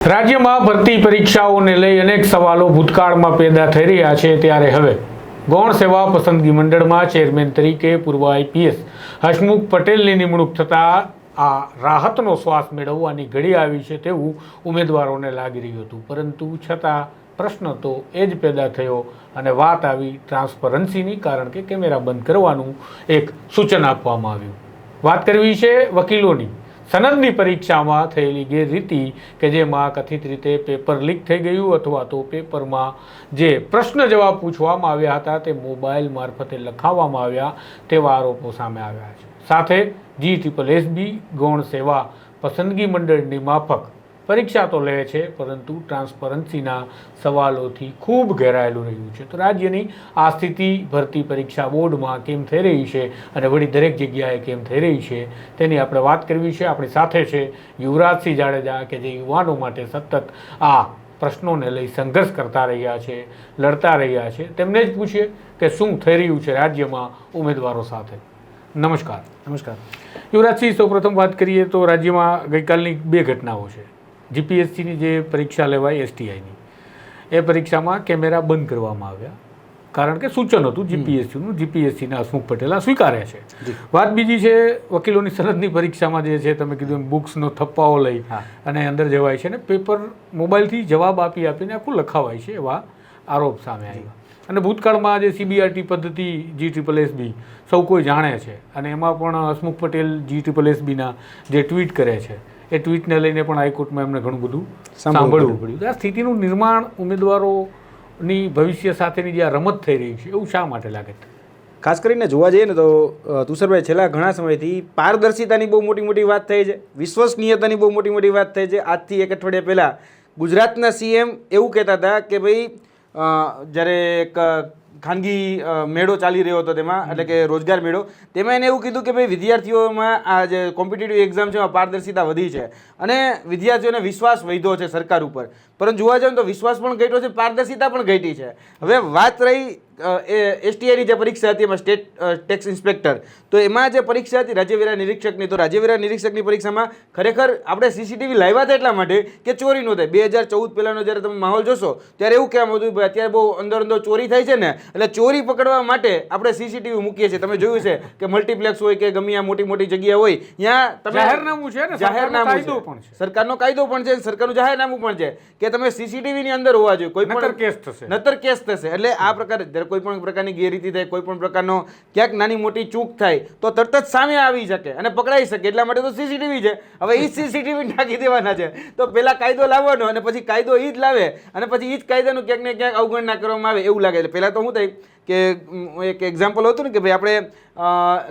રાજ્યમાં ભરતી પરીક્ષાઓને લઈ અનેક સવાલો ભૂતકાળમાં પેદા થઈ રહ્યા છે, ત્યારે હવે ગૌણ સેવા પસંદગી મંડળમાં ચેરમેન તરીકે પૂર્વ આઈપીએસ હસમુખ પટેલની નિમણૂક થતાં આ રાહતનો શ્વાસ મેળવવાની ઘડી આવી છે તેવું ઉમેદવારોને લાગી રહ્યું હતું. પરંતુ છતાં પ્રશ્ન તો એ જ પેદા થયો અને વાત આવી ટ્રાન્સપરન્સીની, કારણ કે કેમેરા બંધ કરવાનું એક સૂચન આપવામાં આવ્યું. વાત કરવી છે વકીલોની સનદની પરીક્ષામાં થયેલી ગેરરીતિ કે જેમાં કથિત રીતે પેપર લીક થઈ ગયું અથવા તો પેપરમાં જે પ્રશ્ન જવાબ પૂછવામાં આવ્યા હતા તે મોબાઈલ મારફતે લખાવવામાં આવ્યા તેવા આરોપો સામે આવ્યા છે. સાથે GSSB ગૌણ સેવા પસંદગી મંડળની માફક પરીક્ષા તો લે છે, પરંતુ ટ્રાન્સપરન્સીના સવાલોથી ખૂબ ઘેરાયેલું રહ્યું છે. તો રાજ્યની આ સ્થિતિ ભરતી પરીક્ષા બોર્ડમાં કેમ થઈ રહી છે અને વળી દરેક જગ્યાએ કેમ થઈ રહી છે તેની આપણે વાત કરવી છે. આપણી સાથે છે યુવરાજસિંહ જાડેજા કે જે યુવાનો માટે સતત આ પ્રશ્નોને લઈ સંઘર્ષ કરતા રહ્યા છે, લડતા રહ્યા છે. તેમને જ પૂછીએ કે શું થઈ રહ્યું છે રાજ્યમાં ઉમેદવારો સાથે. નમસ્કાર. નમસ્કાર યુવરાજસિંહ, સૌપ્રથમ વાત કરીએ તો રાજ્યમાં ગઈકાલની બે ઘટનાઓ છે. જીપીએસસીની જે પરીક્ષા લેવાય STIની, એ પરીક્ષામાં કેમેરા બંધ કરવામાં આવ્યા, કારણ કે સૂચન હતું જીપીએસસીનું. જીપીએસસીના હસમુખ પટેલ સ્વીકારે છે. વાત બીજી છે વકીલોની સનદની પરીક્ષામાં જે છે, તમે કીધું એમ બુક્સનો થપ્પાઓ લઈ અને અંદર જવાય છે ને પેપર મોબાઈલથી જવાબ આપીને આખું લખાવાય છે, એવા આરોપ સામે આવ્યા. અને ભૂતકાળમાં જે CBRT પદ્ધતિ GSSB સૌ કોઈ જાણે છે, અને એમાં પણ હસમુખ પટેલ GSSBના જે ટ્વીટ કરે છે એ ટ્વીટને લઈને પણ હાઈકોર્ટમાં એમને ઘણું બધું સાંભળવું પડ્યું. આ સ્થિતિનું નિર્માણ ઉમેદવારોની ભવિષ્ય સાથેની જે આ રમત થઈ રહી છે એવું શા માટે લાગે છે? ખાસ કરીને જોવા જઈએ ને તો તુષારભાઈ, છેલ્લા ઘણા સમયથી પારદર્શિતાની બહુ મોટી વાત થઈ છે, વિશ્વસનીયતાની બહુ મોટી વાત થઈ છે. આજથી એક અઠવાડિયા પહેલાં ગુજરાતના CM એવું કહેતા હતા કે ભાઈ જ્યારે એક ખાનગી મેળો ચાલી રહ્યો હતો તેમાં, એટલે કે રોજગાર મેળો, તેમાં એને એવું કીધું કે ભાઈ વિદ્યાર્થીઓમાં આ જે કોમ્પિટિટિવ એક્ઝામ છે એમાં પારદર્શિતા વધી છે અને વિદ્યાર્થીઓને વિશ્વાસ વધ્યો છે સરકાર ઉપર. પરંતુ જોવા જાય તો વિશ્વાસ પણ ઘટ્યો છે, પારદર્શિતા પણ ઘટી છે. હવે વાત રહી STIની જે પરીક્ષા હતી એમાં સ્ટેટ ટેક્સ ઇન્સ્પેક્ટર, તો એમાં જે પરીક્ષા હતી રાજ્યવેરા નિરીક્ષકની, તો રાજ્યવેરા નિરીક્ષકની પરીક્ષામાં ખરેખર આપણે CCTV લાવ્યા હતા એટલા માટે કે ચોરી ન થાય. 2014 પહેલાંનો જ્યારે તમે માહોલ જોશો ત્યારે એવું કહેવામાં હતું ભાઈ અત્યારે બહુ અંદર ચોરી થાય છે ને, એટલે ચોરી પકડવા માટે આપણે CCTV મૂકીએ છીએ. તમે જોયું છે કે મલ્ટીપ્લેક્સ હોય કે ગમે મોટી જગ્યા હોય ત્યાં તમે જાહેરનામું છે ને, જાહેરનામું છે, સરકારનો કાયદો પણ છે, સરકારનું જાહેરનામું પણ છે કે તમે CCTV ની અંદર હોવા જોઈએ, કોઈ પણ નતર કેસ થશે. એટલે આ પ્રકારે કોઈ પણ પ્રકારની ગેરરીતિ થાય, કોઈ પણ પ્રકારનો ક્યાંક નાની મોટી ચૂક થાય તો તરત જ સામે આવી શકે અને પકડાઈ શકે. એટલા માટે તો CCTV છે. હવે એ CCTV નાખી દેવાના છે, તો પેલા કાયદો લાવવાનો અને પછી કાયદો એ જ લાવે અને પછી એ જ કાયદાનું ક્યાંક ને ક્યાંક અવગણના કરવામાં આવે એવું લાગે. એટલે પહેલાં તો શું થાય કે એક એક્ઝામ્પલ હતું ને કે ભાઈ આપણે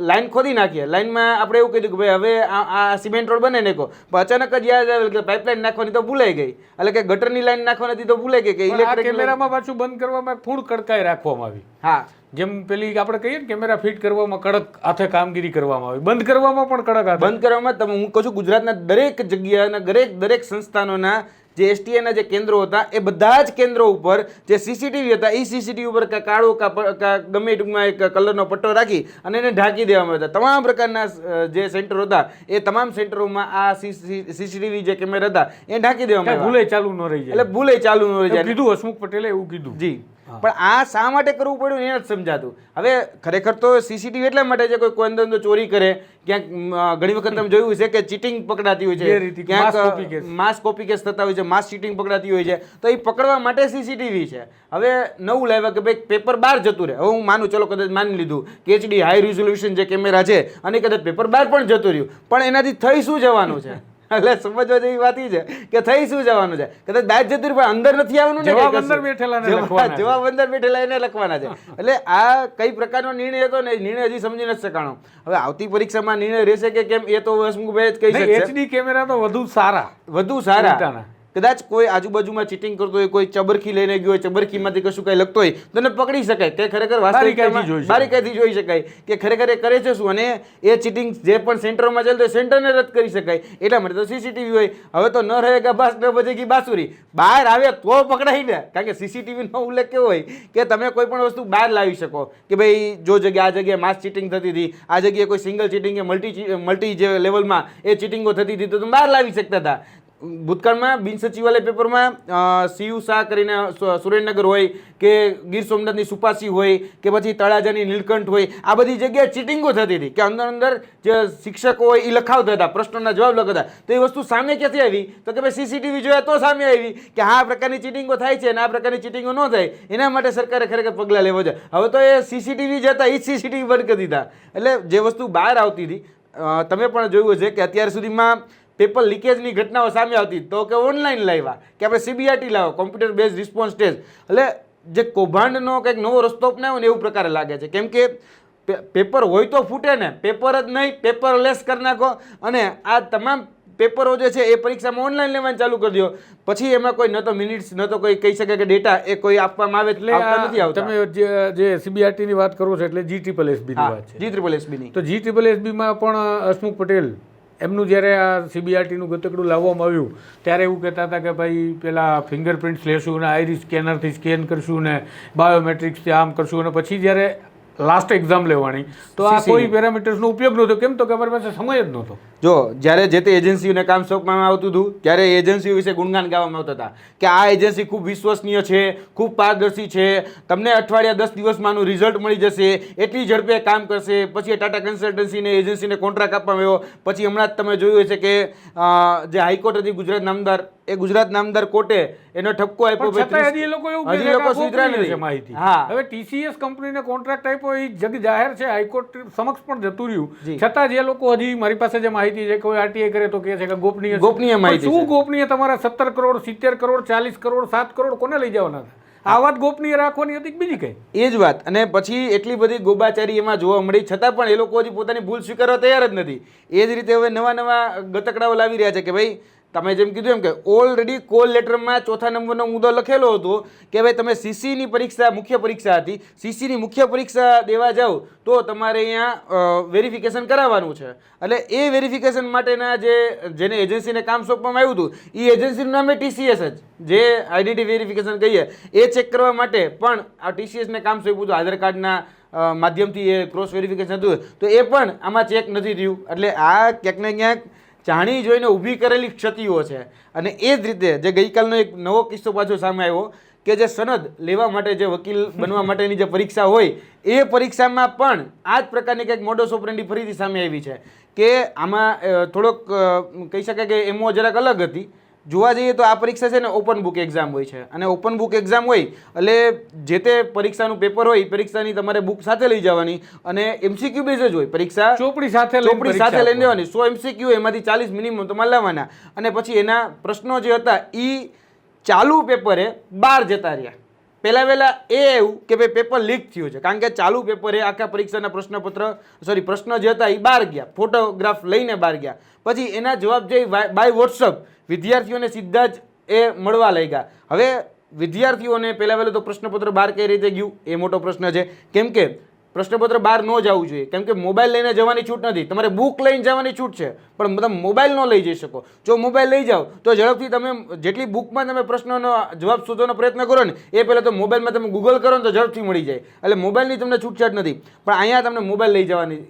લાઈન ખોદી નાખીએ, લાઈનમાં આપણે એવું કીધું કે ભાઈ હવે આ સિમેન્ટ રોડ બને નાખો, પણ અચાનક જ યાદ આવે કે પાઇપલાઇન નાખવાની તો ભૂલાઈ ગઈ, એટલે કે ગટરની લાઈન નાખવાની હતી તો ભૂલાઈ ગઈ, કે ઇલેક્ટ્રિક કેમેરામાં પાછું બંધ કરવામાં ફૂડ કડકાઈ રાખવામાં આવી. હા, જેમ પેલી આપણે કહીએ ને કેમેરા ફિટ કરવામાં કડક હાથે કામગીરી કરવામાં આવી, બંધ કરવામાં પણ કડક હાથે. બંધ કરવામાં તમે હું કહું છું ગુજરાતના દરેક જગ્યાના દરેક સંસ્થાનોના જે STIના જે કેન્દ્રો હતા એ બધા જ કેન્દ્રો ઉપર જે CCTV હતા એ CCTV ઉપર કાળો ગમે ટૂંકમાં એક કલરનો પટ્ટો રાખી અને એને ઢાંકી દેવામાં હતા. તમામ પ્રકારના જે સેન્ટરો હતા એ તમામ સેન્ટરોમાં આ CCTV જે કેમેરા હતા એ ઢાંકી દેવામાં આવ્યા, ભૂલે ચાલુ ન રહી જાય. એટલે ભૂલે ચાલુ ન રહી જાય કીધું હસમુખ પટેલે એવું કીધું. જી, પણ આ શા માટે કરવું પડ્યું એને જ સમજાતું. હવે ખરેખર તો CCTV એટલા માટે છે કોઈ અંદર ચોરી કરે, ક્યાંક ઘણી વખત તમે જોયું છે કે ચીટિંગ પકડાતી હોય છે, ક્યાંક માસ કોપી કેસ થતા હોય છે, માસ ચીટિંગ પકડાતી હોય છે, તો એ પકડવા માટે CCTV છે. હવે નવું લાવ્યા કે ભાઈ પેપર બહાર જતું રહે. હવે હું માનું, ચલો કદાચ માની લીધું કે HD હાઈ રિઝોલ્યુશન જે કેમેરા છે અને કદાચ પેપર બહાર પણ જતું રહ્યું, પણ એનાથી થઈ શું જવાનું છે? એટલે સમજવા જેવી વાત એ છે કે થઈ શું જવાનું છે? કદાચ દાજ જતું પણ અંદર નથી આવવાનું ને, જવાબ અંદર બેઠેલા એને લખવાના છે. એટલે આ કઈ પ્રકારનો નિર્ણય હતો ને, નિર્ણય હજી સમજી નથી શકાણો. હવે આવતી પરીક્ષામાં નિર્ણય રહેશે કે કેમ એ તો હસમુખભાઈ જ કહી શકશે. HD કેમેરા તો વધુ સારા. કદાચ કોઈ આજુબાજુમાં ચીટિંગ કરતો હોય, કોઈ ચબરખી લઈને ગયો હોય, ચબરખીમાંથી કશું કઈ લખતો હોય તો એને પકડી શકાય કે ખરેખર બારીકાઈથી જોઈ શકાય કે ખરેખર એ કરે છે શું, અને એ ચીટિંગ જે પણ સેન્ટરમાં ચાલતો હોય સેન્ટરને રદ કરી શકાય. એટલા માટે તો CCTV હોય. હવે તો ન રહેગા બાસ ન બજેગી બાંસુરી, બહાર આવે તો પકડાય ને. કારણ કે CCTV નો ઉલ્લેખ કેવો હોય કે તમે કોઈ પણ વસ્તુ બહાર લાવી શકો કે ભાઈ જો આ જગ્યાએ માસ ચીટિંગ થતી હતી, આ જગ્યાએ કોઈ સિંગલ ચીટિંગ કે મલ્ટી જે લેવલમાં એ ચીટિંગો થતી હતી તો તમે બહાર લાવી શકતા હતા. ભૂતકાળમાં બિન સચિવાલય પેપરમાં સીયુ શાહ કરીને સુરેન્દ્રનગર હોય કે ગીર સોમનાથની સુપાસી હોય કે પછી તળાજાની નીલકંઠ હોય, આ બધી જગ્યાએ ચીટિંગો થતી હતી કે અંદર જે શિક્ષકો હોય એ લખાવતા હતા, પ્રશ્નોના જવાબ લખતા. તો એ વસ્તુ સામે ક્યાંથી આવી? તો કે ભાઈ સીસીટીવી જોયા તો સામે આવી કે હા આ પ્રકારની ચીટિંગો થાય છે અને આ પ્રકારની ચીટિંગો ન થાય. એના માટે સરકારે ખરેખર પગલાં લેવા છે. હવે તો એ સીસીટીવી જતા એ જ સીસીટીવી બંધ કરી દીધા. એટલે જે વસ્તુ બહાર આવતી હતી, તમે પણ જોયું છે કે અત્યાર સુધીમાં પેપર લીકેજની ઘટનાઓ સામે આવતી તો કે ઓનલાઈન લાવ્યા કે આપણે સીબીઆરટી લાવો, કોમ્પ્યુટર બેઝ રિસ્પોન્સ ટેસ્ટ. એટલે જે કૌભાંડનો કંઈક નવો રસ્તો અપનાવ્યો ને એવું પ્રકારે લાગે છે. કેમ કે પેપર હોય તો ફૂટે ને, પેપર જ નહીં, પેપર લેસ કરી નાખો અને આ તમામ પેપરો જે છે એ પરીક્ષામાં ઓનલાઈન લેવાનું ચાલુ કરી દો. પછી એમાં કોઈ ન તો મિનિટ્સ ન તો કોઈ કહી શકે કે ડેટા એ કોઈ આપવામાં આવે એટલે નથી આવતા. તમે જે સીબીઆરટી ની વાત કરો છો એટલે GSSB ની વાત છે. GSSB ની તો GSSB માં પણ હસમુખ પટેલ એમનું જ્યારે આ સીબીઆરટીનું ગતકડું લાવવામાં આવ્યું ત્યારે એવું કહેતા હતા કે ભાઈ પેલા ફિંગરપ્રિન્ટ્સ લેશું ને આઈરિસ સ્કેનરથી સ્કેન કરશું ને બાયોમેટ્રિક્સથી આમ કરશું અને પછી જ્યારે લાસ્ટ એક્ઝામ લેવાની તો આ કોઈ પેરામીટર્સનો ઉપયોગ નહોતો. કેમ તો કે અમારી પાસે સમય જ નહોતો. જો જ્યારે જે તે એજન્સીઓને કામ સોંપવામાં આવતું હતું ત્યારે એજન્સીઓ વિશે ગુણગાન ગાવામાં આવતા હતા કે આ એજન્સી ખૂબ વિશ્વસનીય છે, ખૂબ પારદર્શી છે, તમને અઠવાડિયા 10 દિવસમાં આનું રિઝલ્ટ મળી જશે, એટલી ઝડપે કામ કરશે. પછી ટાટા કન્સલ્ટન્સીને એજન્સીને કોન્ટ્રાક્ટ આપવામાં આવ્યો. પછી હમણાં જ તમે જોયું હશે કે જે હાઈકોર્ટ હતી ગુજરાત નામદાર, એ ગુજરાત નામદાર કોર્ટે એનો ઠપકો આપ્યો. હજી એ લોકો એવું કહે છે સુધરા નથી માહિતી. હવે TCS કંપનીને કોન્ટ્રાક્ટ આપ્યો એ જગ જાહેર છે, હાઈકોર્ટ સમક્ષ પણ જતું રહ્યું. છતાં જે લોકો હજી મારી પાસે જે માહિતી છે કોઈ આરટીઆઈ કરે તો કહે છે કે ગોપનીય માહિતી. શું ગોપનીય? તમારા 17 કરોડ 70 કરોડ 40 કરોડ 7 કરોડ કોને લઈ જવાના હતા? આ વાત ગોપનીય રાખવાની હતી બીજી કઈ? એ જ વાત. અને પછી એટલી બધી ગોબાચારી એમાં જોવા મળી છતાં પણ એ લોકો હજી પોતાની ભૂલ સ્વીકારવા તૈયાર જ નથી. એ જ રીતે હવે નવા ગતકડાઓ લાવી રહ્યા છે કે ભાઈ તમે જેમ કીધું એમ કે ઓલરેડી કોલ લેટરમાં 4થા નંબરનો મુદ્દો લખેલો હતો કે ભાઈ તમે સીસીની પરીક્ષા, મુખ્ય પરીક્ષા હતી, સીસીની મુખ્ય પરીક્ષા દેવા જાઓ તો તમારે અહીંયા વેરિફિકેશન કરાવવાનું છે. એટલે એ વેરિફિકેશન માટેના જેને એજન્સીને કામ સોંપવામાં આવ્યું હતું એ એજન્સીનું નામ TCS જ, જે આઈડેન્ટિટી વેરિફિકેશન કહીએ એ ચેક કરવા માટે પણ આ TCSને કામ સોંપ્યું હતું. આધાર કાર્ડના માધ્યમથી એ ક્રોસ વેરિફિકેશન હતું તો એ પણ આમાં ચેક નથી થયું. એટલે આ ક્યાંક ને ક્યાંક જાણી જોઈને ઊભી કરેલી ક્ષતિઓ છે. અને એ જ રીતે જે ગઈકાલનો એક નવો કિસ્સો પાછો સામે આવ્યો કે જે સનદ લેવા માટે જે વકીલ બનવા માટેની જે પરીક્ષા હોય એ પરીક્ષામાં પણ આ જ પ્રકારની કંઈક મોડસ ઓપરેન્ડી ફરીથી સામે આવી છે કે આમાં થોડોક કહી શકાય કે એમો જરાક અલગ હતી. જોવા જઈએ તો આ પરીક્ષા છે ને ઓપન બુક એક્ઝામ હોય છે અને ઓપન બુક એક્ઝામ હોય એટલે જે તે પરીક્ષાનું પેપર હોય પરીક્ષાની તમારે બુક સાથે લઈ જવાની અને MCQ બેઝ જ હોય. પરીક્ષા ચોપડી સાથે લઈને જવાની. 100 MCQ એમાંથી 40 મિનિમમ તમારે લાવવાના. અને પછી એના પ્રશ્નો જે હતા એ ચાલુ પેપરે 12 જતા રહ્યા. પહેલા એ એવું કે ભાઈ પેપર લીક થયું છે કારણ કે ચાલુ પેપરે આખા પરીક્ષાના પ્રશ્ન જે હતા એ 12 ગયા, ફોટોગ્રાફ લઈને 12 ગયા. પછી એના જવાબ જે બાય વોટ્સઅપ વિદ્યાર્થીઓને સીધા જ એ મળવા લાગ્યા. હવે વિદ્યાર્થીઓને પહેલાં તો પ્રશ્નપત્ર બહાર કઈ રીતે ગયું એ મોટો પ્રશ્ન છે. કેમ કે પ્રશ્નપત્ર બહાર ન જવું જોઈએ કેમ કે મોબાઈલ લઈને જવાની છૂટ નથી. તમારે બુક લઈને જવાની છૂટ છે પણ તમે મોબાઈલ ન લઈ જઈ શકો. જો મોબાઈલ લઈ જાઓ તો ઝડપથી તમે જેટલી બુકમાં તમે પ્રશ્નોનો જવાબ શોધવાનો પ્રયત્ન કરો ને એ પહેલાં તો મોબાઈલમાં તમે ગૂગલ કરો ને તો ઝડપથી મળી જાય. એટલે મોબાઈલની તમને છૂટછાટ નથી. પણ અહીંયા તમને મોબાઈલ લઈ જવાની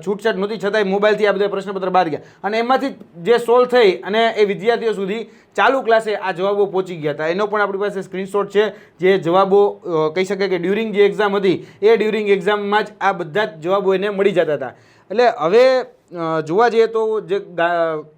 છૂટછાટ નહોતી છતાંય મોબાઈલથી આ બધા પ્રશ્નપત્ર બહાર ગયા અને એમાંથી જે સોલ્વ થઈ અને એ વિદ્યાર્થીઓ સુધી ચાલુ ક્લાસે આ જવાબો પહોંચી ગયા હતા. એનો પણ આપણી પાસે સ્ક્રીનશોટ છે. જે જવાબો કહી શકાય કે ડ્યુરિંગ જે એક્ઝામ હતી એ ડ્યુરિંગ એક્ઝામમાં જ આ બધા જ જવાબો એને મળી જતા હતા. એટલે હવે જોવા જઈએ તો જે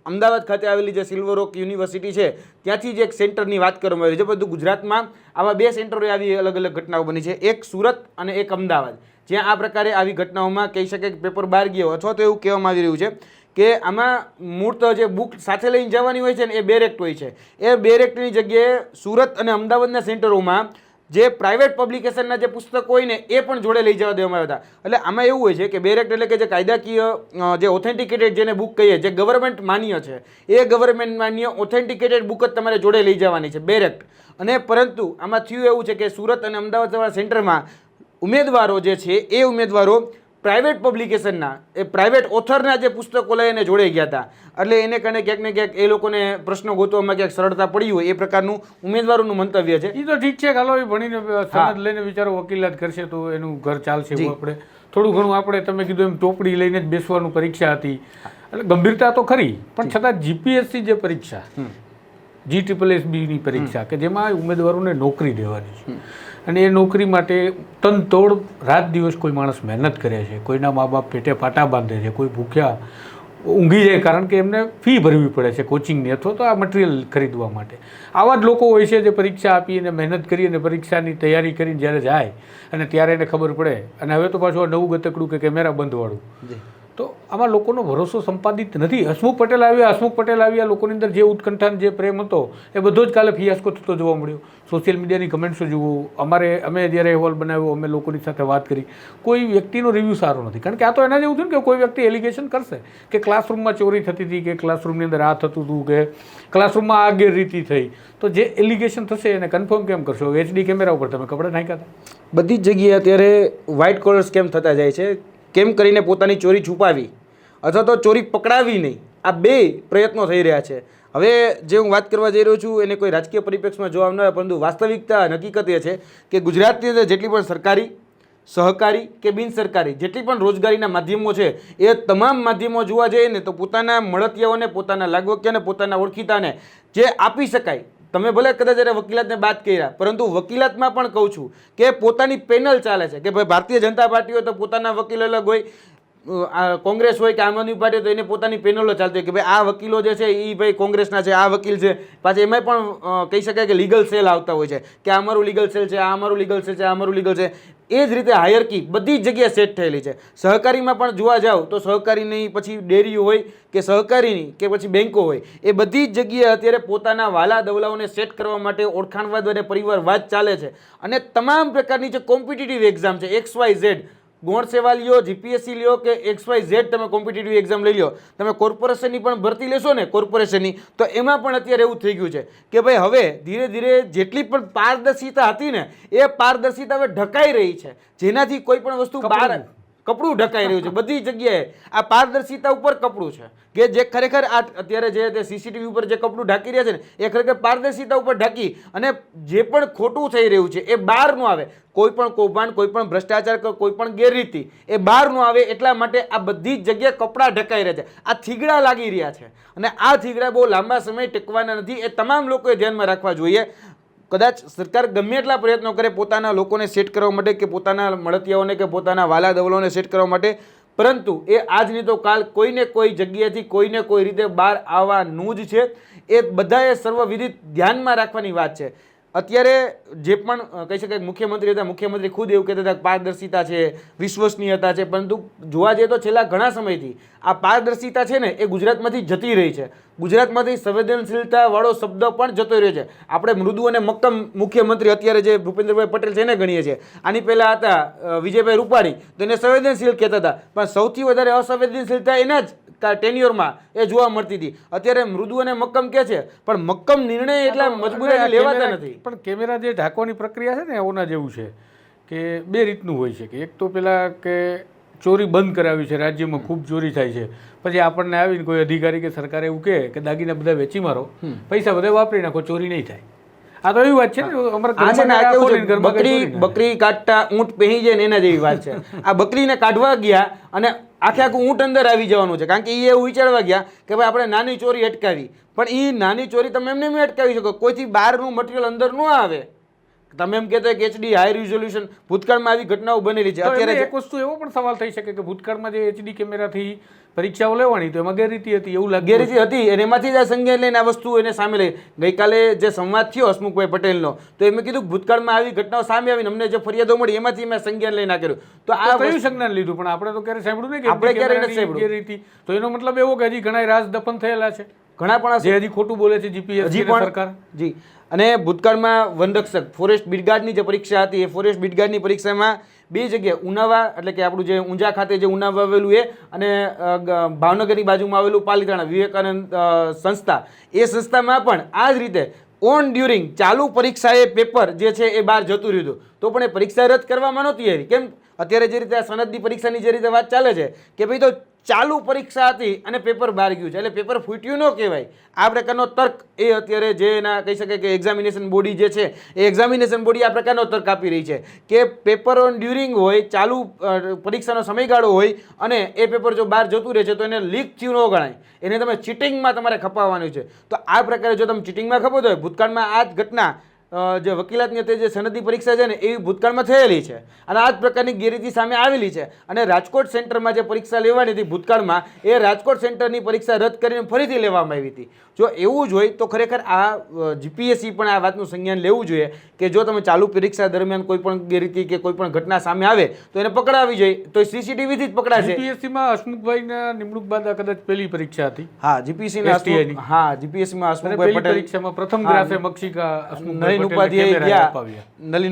અમદાવાદ ખાતે આવેલી જે સિલ્વર ઓક યુનિવર્સિટી છે ત્યાંથી જે એક સેન્ટરની વાત કરવામાં આવી છે. બધું ગુજરાતમાં આવા 2 સેન્ટરોએ આવી અલગ અલગ ઘટનાઓ બની છે, એક સુરત અને એક અમદાવાદ, જ્યાં આ પ્રકારે આવી ઘટનાઓમાં કહી શકાય કે પેપર બહાર ગયો અથવા તો એવું કહેવામાં આવી રહ્યું છે કે આમાં મૂર્ત જે બુક સાથે લઈને જવાની હોય છે ને એ બેરેક્ટ હોય છે. એ બેરેક્ટની જગ્યાએ સુરત અને અમદાવાદના સેન્ટરોમાં જે પ્રાઇવેટ પબ્લિકેશનના જે પુસ્તકો હોય ને એ પણ જોડે લઈ જવા દેવામાં આવ્યા હતા. એટલે આમાં એવું હોય છે કે બેરેક્ટ એટલે કે જે કાયદાકીય જે ઓથેન્ટિકેટેડ જેને બુક કહીએ જે ગવર્મેન્ટ માન્ય છે એ ગવર્મેન્ટ માન્ય ઓથેન્ટિકેટેડ બુક જ તમારે જોડે લઈ જવાની છે, બેરેક્ટ. અને પરંતુ આમાં થયું એવું છે કે સુરત અને અમદાવાદ જેવા સેન્ટરમાં ઉમેદવારો જે છે એ ઉમેદવારો પ્રાઇવેટ પબ્લિકેશનના એ પ્રાઇવેટ ઓથરના જે પુસ્તકો લઈને જોડાઈ ગયા હતા. એટલે એને કારણે ક્યાંક ને ક્યાંક એ લોકોને પ્રશ્નો ગોતવામાં ક્યાંક સરળતા પડી હોય એ પ્રકારનું ઉમેદવારોનું મંતવ્ય છે. એ તો ઠીક છે, હાલો ભણીને સનદ લઈને વિચારો વકીલાત કરશે તો એનું ઘર ચાલશે. આપણે થોડું ઘણું આપણે તમે કીધું એમ ચોપડી લઈને જ બેસવાનું પરીક્ષા હતી એટલે ગંભીરતા તો ખરી પણ છતાં GPSC જે પરીક્ષા GSSBની પરીક્ષા કે જેમાં ઉમેદવારોને નોકરી દેવાની છે અને એ નોકરી માટે તનતોડ રાત દિવસ કોઈ માણસ મહેનત કરે છે, કોઈના મા બાપ પેટે પાટા બાંધે છે, કોઈ ભૂખ્યા ઊંઘી જાય કારણ કે એમને ફી ભરવી પડે છે કોચિંગની અથવા તો આ મટીરિયલ ખરીદવા માટે. આવા જ લોકો હોય છે જે પરીક્ષા આપી અને મહેનત કરી અને પરીક્ષાની તૈયારી કરીને જ્યારે જાય અને ત્યારે એને ખબર પડે અને હવે તો પાછું આ નવું ગતકડું કે કેમેરા બંધવાળું, તો આમાં લોકોનો ભરોસો સંપાદિત નથી. હસમુખ પટેલ આવ્યા લોકોની અંદર જે ઉત્કંઠા જે પ્રેમ હતો એ બધો જ કાલે ફિયાસ્કો થતો જોવા મળ્યો. સોશિયલ મીડિયાની કમેન્ટ્સો જુઓ, અમે જ્યારે અહેવાલ બનાવ્યો અમે લોકોની સાથે વાત કરી, કોઈ વ્યક્તિનો રિવ્યૂ સારો નથી. કારણ કે આ તો એના જેવું થયું ને કે કોઈ વ્યક્તિ એલિગેશન કરશે કે ક્લાસરૂમમાં ચોરી થતી હતી કે ક્લાસરૂમની અંદર આ થતું હતું કે ક્લાસરૂમમાં આ ગેરરીતિ થઈ, તો જે એલિગેશન થશે એને કન્ફર્મ કેમ કરશો? HD કેમેરા ઉપર તમે કપડાં નાખ્યા હતા. બધી જ જગ્યાએ અત્યારે વ્હાઇટ કોલર સ્કેમ થતા જાય છે. કેમ કરીને પોતાની ચોરી છુપાવી અથવા તો ચોરી પકડાવી નહીં, આ બે પ્રયત્નો થઈ રહ્યા છે. હવે જે હું વાત કરવા જઈ રહ્યો છું એને કોઈ રાજકીય પરિપ્રેક્ષમાં જોવા ન આવે, પરંતુ વાસ્તવિકતા હકીકત એ છે કે ગુજરાતની અંદર જેટલી પણ સરકારી, સહકારી કે બિન સરકારી જેટલી પણ રોજગારીના માધ્યમો છે એ તમામ માધ્યમો જોવા જઈએ ને તો પોતાના મળતિયાઓને, પોતાના લાગવકીયાને, પોતાના ઓળખીતાને જે આપી શકાય, તમે ભલે કદાચ એને વકીલાતને બાદ કર્યા, પરંતુ વકીલાતમાં પણ કહું છું કે પોતાની પેનલ ચાલે છે કે ભાઈ ભારતીય જનતા પાર્ટી હોય તો પોતાના વકીલ અલગ હોય, કોંગ્રેસ હોય કે આમ આદમી પાર્ટી તો એને પોતાની પેનલો ચાલતી હોય કે ભાઈ આ વકીલો જે છે એ ભાઈ કોંગ્રેસના છે, આ વકીલ છે. પાછા એમાંય પણ કહી શકાય કે લીગલ સેલ આવતા હોય છે કે આ અમારું લીગલ સેલ છે, આ અમારું લીગલ સેલ છે, આ અમારું લીગલ છે. એ જ રીતે હાયરકી બધી જ જગ્યાએ સેટ થયેલી છે. સહકારીમાં પણ જોવા જાઓ તો સહકારીની પછી ડેરીઓ હોય કે સહકારીની કે પછી બેન્કો હોય, એ બધી જ જગ્યાએ અત્યારે પોતાના વાલા દવલાઓને સેટ કરવા માટે ઓળખાણવાદ અને પરિવારવાદ ચાલે છે. અને તમામ પ્રકારની જે કોમ્પિટિટિવ એક્ઝામ છે, XYZ ગૌણ સેવા લ્યો, GPSC લ્યો કે XYZ તમે કોમ્પિટિટિવ એક્ઝામ લઈ લો, તમે કોર્પોરેશનની પણ ભરતી લેશો ને કોર્પોરેશનની, તો એમાં પણ અત્યારે એવું થઈ ગયું છે કે ભાઈ હવે ધીરે ધીરે જેટલી પણ પારદર્શિતા હતી ને એ પારદર્શિતા હવે ઢકાઈ રહી છે, જેનાથી કોઈ પણ વસ્તુ બહાર કપડું ઢકાઈ રહ્યું છે. બધી જગ્યાએ આ પારદર્શિતા ઉપર કપડું છે કે જે ખરેખર આ અત્યારે જે CCTV ઉપર જે કપડું ઢાંકી રહ્યા છે ને એ ખરેખર પારદર્શિતા ઉપર ઢાંકી અને જે પણ ખોટું થઈ રહ્યું છે એ બહાર ન આવે, કોઈ પણ કૌભાંડ, કોઈ પણ ભ્રષ્ટાચાર, કોઈ પણ ગેરરીતિ એ બહાર ન આવે એટલા માટે આ બધી જ જગ્યાએ કપડાં ઢકાઈ રહ્યા છે. આ થીગડા લાગી રહ્યા છે અને આ થીગડા બહુ લાંબા સમય ટેકવાના નથી. એ તમામ લોકોએ ધ્યાનમાં રાખવા જોઈએ. કદાચ સરકાર ગમે એટલા પ્રયત્નો કરે પોતાના લોકોને સેટ કરવા માટે કે પોતાના મળતિયાઓને કે પોતાના વાલા દવલોને સેટ કરવા માટે, પરંતુ એ આજની તો કાલ કોઈને કોઈ જગ્યાએથી કોઈને કોઈ રીતે બહાર આવવાનું જ છે. એ બધાએ સર્વવિધિત ધ્યાનમાં રાખવાની વાત છે. અત્યારે જે પણ કહી શકાય મુખ્યમંત્રી હતા, મુખ્યમંત્રી ખુદ એવું કહેતા હતા કે પારદર્શિતા છે, વિશ્વસનીયતા છે, પરંતુ જોવા જઈએ તો છેલ્લા ઘણા સમયથી આ પારદર્શિતા છે ને એ ગુજરાતમાંથી જતી રહી છે. ગુજરાતમાંથી સંવેદનશીલતા વાળો શબ્દ પણ જતો રહ્યો છે. આપણે મૃદુ અને મક્કમ મુખ્યમંત્રી અત્યારે જે ભૂપેન્દ્રભાઈ પટેલ છે એને ગણીએ છીએ. આની પહેલા હતા વિજયભાઈ રૂપાણી, તો એને સંવેદનશીલ કહેતા હતા, પણ સૌથી વધારે અસંવેદનશીલતા એના જ ટેન્યુરમાં એ જોવા મળતી હતી. અત્યારે મૃદુ અને મક્કમ કે છે, પણ મક્કમ નિર્ણય એટલા મજબૂતાઈ લેવાતા નથી. પણ કેમેરા જે ઢાંકવાની પ્રક્રિયા છે ને ઓના જેવું છે કે બે રીતનું હોય છે કે એક તો પેલા કે ચોરી બંધ કરાવી છે, રાજ્યમાં ખૂબ ચોરી થાય છે, પછી આપણને આવીને કોઈ અધિકારી કે સરકાર એવું કહે કે દાગીના બધા વેચી મારો, પૈસા બધા વાપરી નાખો, ચોરી નહીં થાય. આ તો એવી વાત છે ને, બકરી કાઢતા ઊંટ પહેરી જાય ને એના જેવી વાત છે. આ બકરીને કાઢવા ગયા અને આખે આખું ઊંટ અંદર આવી જવાનું છે, કારણ કે એ એવું વિચારવા ગયા કે ભાઈ આપણે નાની ચોરી અટકાવી. પણ એ નાની ચોરી તમે એમને અટકાવી શકો, કોઈથી બહારનું મટીરિયલ અંદર ન આવે. તમે એમ કહેતા કે HD હાઈ રિઝોલ્યુશન ભૂતકાળમાં આવી ઘટનાઓ બનેલી છે. અત્યારે એક વસ્તુ એવો પણ સવાલ થઈ શકે કે ભૂતકાળમાં જે HD કેમેરાથી પરીક્ષાઓ લેવાની તો એમાં ગેરરીતિ હતી, એવું લાગે ગેરરીતિ હતી અને એમાંથી જ આ સંજ્ઞાન લઈને આ વસ્તુ એને સામે લઈ. ગઈકાલે જે સંવાદ થયો હસમુખભાઈ પટેલનો, તો એમ કીધું ભૂતકાળમાં આવી ઘટનાઓ સામે આવીને અમને જે ફરિયાદો મળી એમાંથી મેં સંજ્ઞાન લઈને આ કર્યું. તો આ કયું સંજ્ઞાન લીધું? પણ આપણે તો ક્યારે સાંભળ્યું નહીં કે આપણે ક્યારે નથી સાંભળ્યું ગેરરીતિ. તો એનો મતલબ એવો કે હજી ઘણા રાજ દફન થયેલા છે, ઘણા પણ જે હજી ખોટું બોલે છે GPSC સરકાર. જી. અને ભૂતકાળમાં વનરક્ષક ફોરેસ્ટ બીટગાર્ડની જે પરીક્ષા હતી એ ફોરેસ્ટ બીટગાર્ડની પરીક્ષામાં બે જગ્યાએ ઉનાવા એટલે કે આપણું જે ઊંઝા ખાતે જે ઉનાવા આવેલું એ અને ભાવનગરની બાજુમાં આવેલું પાલિતાણા વિવેકાનંદ સંસ્થા, એ સંસ્થામાં પણ આ જ રીતે ઓન ડ્યુરિંગ ચાલુ પરીક્ષાએ પેપર જે છે એ બહાર જતું રહ્યું હતું, તો પણ એ પરીક્ષા રદ કરવામાં નહોતી આવી. કેમ? અત્યારે જે રીતે આ સનદની પરીક્ષાની જે રીતે વાત ચાલે છે કે ભાઈ તો ચાલુ પરીક્ષા હતી અને પેપર બહાર ગયું છે એટલે પેપર ફૂટ્યું ન કહેવાય. આ પ્રકારનો તર્ક એ અત્યારે જે એના કહી શકાય કે એક્ઝામિનેશન બોડી જે છે એ એક્ઝામિનેશન બોડી આ પ્રકારનો તર્ક આપી રહી છે કે પેપર ઓન ડ્યુરિંગ હોય, ચાલુ પરીક્ષાનો સમયગાળો હોય અને એ પેપર જો બહાર જતું રહે છે તો એને લીક થયું ન ગણાય, એને તમે ચીટિંગમાં તમારે ખપાવવાનું છે. તો આ પ્રકારે જો તમે ચીટિંગમાં ખપો તો ભૂતકાળમાં આ જ ઘટના જે વકીલાતની અત્યારે જે સનદી પરીક્ષા છે ને એવી ભૂતકાળમાં થયેલી છે અને આ જ પ્રકારની ગેરરીતિ સામે આવેલી છે. અને રાજકોટ સેન્ટરમાં જે પરીક્ષા લેવાની હતી ભૂતકાળમાં એ રાજકોટ સેન્ટરની પરીક્ષા રદ કરીને ફરીથી લેવામાં આવી હતી. જો એવું જ હોય તો ખરેખર આ જીપીએસસી પણ આ વાતનું સંજ્ઞાન લેવું જોઈએ કે જો તમે ચાલુ પરીક્ષા દરમિયાન કોઈ પણ ગેરરીતિ કે કોઈ પણ ઘટના સામે આવે તો એને પકડાવી જોઈએ. તો સીસીટીવીથી જ પકડાશે. જીપીએસસીમાં હસમુખભાઈના નિમણૂક બાદ આ કદાચ પહેલી પરીક્ષા હતી. હા, જીપીએસસી હા જીપીએસસીમાં હસમુખભાઈ પટેલ પરીક્ષામાં પ્રથમ ગ્રાફે મક્ષિકા નલિન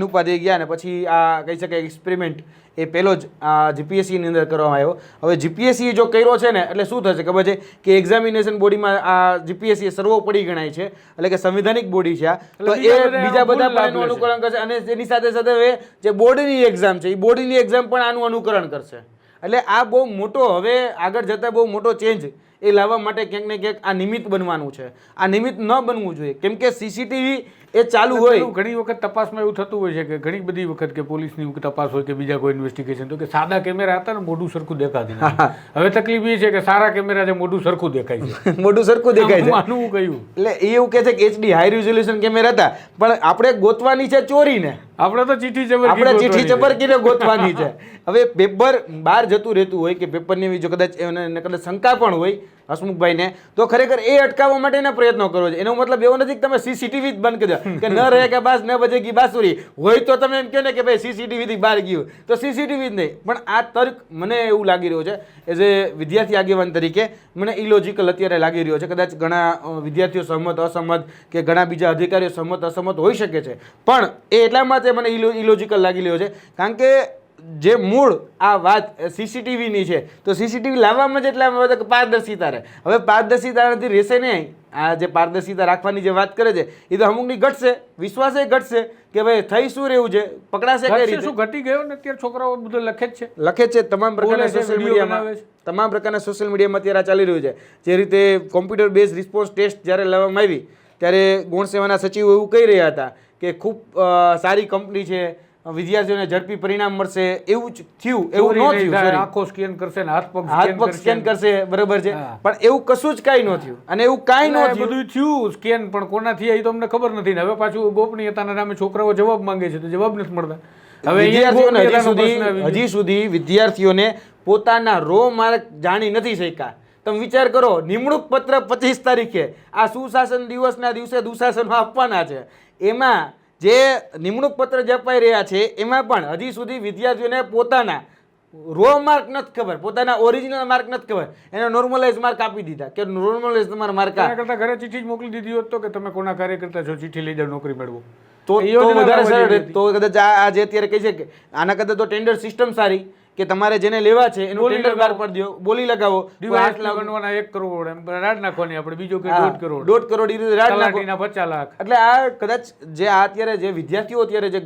ઉપાધ્યાય ગયા અને પછી આ કહી શકાય એક્સપેરિમેન્ટ એ પહેલો જ જીપીએસસીની અંદર કરવામાં આવ્યો. હવે જીપીએસસી જો કર્યો છે ને એટલે શું થશે ખબર છે કે એક્ઝામિનેશન બોડીમાં આ જીપીએસસી સર્વોપરી ગણાય છે એટલે કે સંવિધાનિક બોડી છે. તો એ બીજા બધા પણ એનું અનુકરણ કરશે અને એની સાથે સાથે હવે જે બોર્ડની એક્ઝામ છે એ બોર્ડની એક્ઝામ પણ આનું અનુકરણ કરશે. એટલે આ બહુ મોટો હવે આગળ જતાં બહુ મોટો ચેન્જ એ લાવવા માટે ક્યાંક ને ક્યાંક આ નિમિત્ત બનવાનું છે. આ નિમિત્ત ન બનવું જોઈએ કેમ કે સીસીટીવી એ ચાલુ હોય. ઘણી વખત તપાસમાં એવું થતું હોય છે કે ઘણી બધી વખત કે પોલીસની તપાસ હોય કે બીજા કોઈ ઇન્વેસ્ટિગેશન તો કે સાદા કેમેરા હતા ને મોઢું સરખું દેખાતી નથી. હવે તકલીફ એ છે કે સારા કેમેરા છે મોઢું સરખું દેખાય છે. મોઢું સરખું દેખાય છે માનવું કયું એટલે એ એવું કહે છે કે HD હાઈ રિઝોલ્યુશન કેમેરા હતા પણ આપણે ગોતવાની છે ચોરીને. આપણે તો ચીઠી ચબરકીને ગોતવાની છે. હવે પેપર બહાર જતું રહેતું હોય કે પેપરની એવી જો કદાચ શંકા પણ હોય હસમુખભાઈને તો ખરેખર એ અટકાવવા માટેના પ્રયત્નો કરવો છે. એનો મતલબ એવો નથી કે તમે સીસીટીવી જ બંધ કરી દો કે ન રહે કે બાસ ન બજેગી બાંસુરી હોય તો તમે એમ કહો ને કે ભાઈ સીસીટીવી થી બહાર ગયું તો સીસીટીવી જ નહીં. પણ આ તર્ક મને એવું લાગી રહ્યો છે એઝ એ વિદ્યાર્થી આગેવાન તરીકે મને ઇલોજિકલ અત્યારે લાગી રહ્યો છે. કદાચ ઘણા વિદ્યાર્થીઓ સહમત અસહમત કે ઘણા બીજા અધિકારીઓ સહમત અસહમત હોઈ શકે છે પણ એ એટલા માટે મને ઇલોજિકલ લાગી રહ્યો છે કારણ કે જે મૂળ આ વાત સીસીટીવીની છે તો સીસીટીવી લાવવામાં જ એટલા પારદર્શિતા રહે. હવે પારદર્શિતા નથી રહેશે નહીં. આ જે પારદર્શિતા રાખવાની જે વાત કરે છે એ તો અમુકની ઘટશે, વિશ્વાસ ઘટશે કે ભાઈ થઈ શું રહ્યું છે, પકડાશે કઈ રીતે. શું ઘટી ગયો ને અત્યારે છોકરાઓ બધું લખે જ છે તમામ પ્રકારના સોશિયલ મીડિયામાં. તમામ પ્રકારના સોશિયલ મીડિયામાં અત્યારે ચાલી રહ્યું છે. જે રીતે કોમ્પ્યુટર બેઝ રિસ્પોન્સ ટેસ્ટ જ્યારે લાવવામાં આવી ત્યારે ગૌણ સેવાના સચિવો એવું કહી રહ્યા હતા કે ખૂબ સારી કંપની છે, વિદ્યાર્થીઓને ઝડપી પરિણામ મળશે. એવું જ થયું, એવું ન થયું. આંખો સ્કેન કરશે ને હાથ પગ સ્કેન કરશે, બરાબર છે, પણ એવું કશું જ કાંઈ ન થયું. અને એવું કાંઈ ન થયું, બધું થયું સ્કેન પણ કોનાથી એ તો અમને ખબર નથી ને હવે પાછું ગોપનીયતાના નામે છોકરાઓ જવાબ માંગે છે તો જવાબ નથી મળતા. હવે વિદ્યાર્થીઓને હજી સુધી વિદ્યાર્થીઓને પોતાના રો માર્ક જાણી નથી શક્યા. તમે વિચાર કરો, નિમણૂક પત્ર 25 તારીખે આ સુશાસન દિવસના દિવસે દુશાસનમાં આપવાના છે. એમાં જે નિમણૂક પત્ર જે અપાઈ રહ્યા છે એમાં પણ હજી સુધી વિદ્યાર્થીઓને પોતાના રો માર્ક નથી ખબર, પોતાના ઓરિજિનલ માર્ક નથી ખબર. એને નોર્મલાઇઝ માર્ક આપી દીધા કે નોર્મલાઇઝ તમારા માર્ક કરતા ઘરે ચિઠ્ઠી જ મોકલી દીધી હોત તો કે તમે કોના કાર્યકર્તા છો, ચિઠ્ઠી લઈ જાવ નોકરી મેળવો તો વધારે સરળ રહે. તો કદાચ આ જે અત્યારે કહી છે કે આના કરતા તો ટેન્ડર સિસ્ટમ સારી કે તમારે જેને લેવા છે એનું ટેન્ડર બહાર પાડી દો, બોલી લગાવો, 8 લાખ બનવાના 1 કરોડ એમ રાડ નાખવાની આપણે બીજો કે 1.5 કરોડ રાડ નાખવાના 50 લાખ. એટલે આ કદાચ જે આ અત્યારે જે વિદ્યાર્થીઓ અત્યારે જે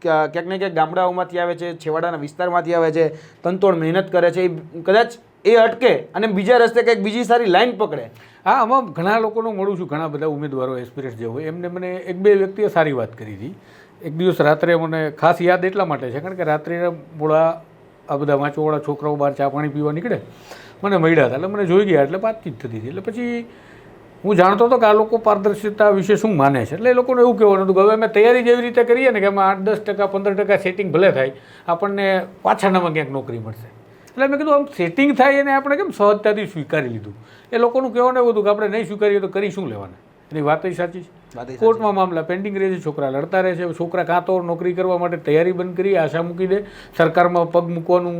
ક્યાંક ને ક્યાંક ગામડાઓમાંથી આવે છે, છેવાડાના વિસ્તારમાંથી આવે છે, તનતોડ મહેનત કરે છે, કદાચ એ અટકે અને બીજા રસ્તે કંઈક બીજી સારી લાઈન પકડે. હા, આમાં ઘણા લોકોનું મળું છું, ઘણા બધા ઉમેદવારો એસ્પિરન્ટ જે હોય એમને મને 1-2 વ્યક્તિએ સારી વાત કરી હતી. એક દિવસ રાત્રે મને ખાસ યાદ એટલા માટે છે કારણ કે રાત્રે મોડા આ બધા વાંચવાવાળા છોકરાઓ બહાર ચા પાણી પીવા નીકળે મને મળ્યા હતા એટલે મને જોઈ ગયા એટલે વાતચીત થતી હતી. એટલે પછી હું જાણતો હતો કે આ લોકો પારદર્શિતા વિશે શું માને છે. એટલે એ લોકોને એવું કહેવાનું હતું કે હવે અમે તૈયારી જેવી રીતે કરીએ ને કે એમાં 8-10%, 15% સેટિંગ ભલે થાય, આપણને પાછળનામાં ક્યાંક નોકરી મળશે. એટલે મેં કીધું આમ સેટિંગ થાય એને આપણે કેમ સહજતાથી સ્વીકારી લીધું. એ લોકોનું કહેવાનું એવું હતું કે આપણે નહીં સ્વીકારીએ તો કરી શું લેવાના. એની વાત સાચી છે. કોર્ટમાં મામલા પેન્ડિંગ રહે છે, છોકરા લડતા રહે છે. છોકરા કાં તો નોકરી કરવા માટે તૈયારી બંધ કરી આશા મૂકી દે, સરકારમાં પગ મૂકવાનું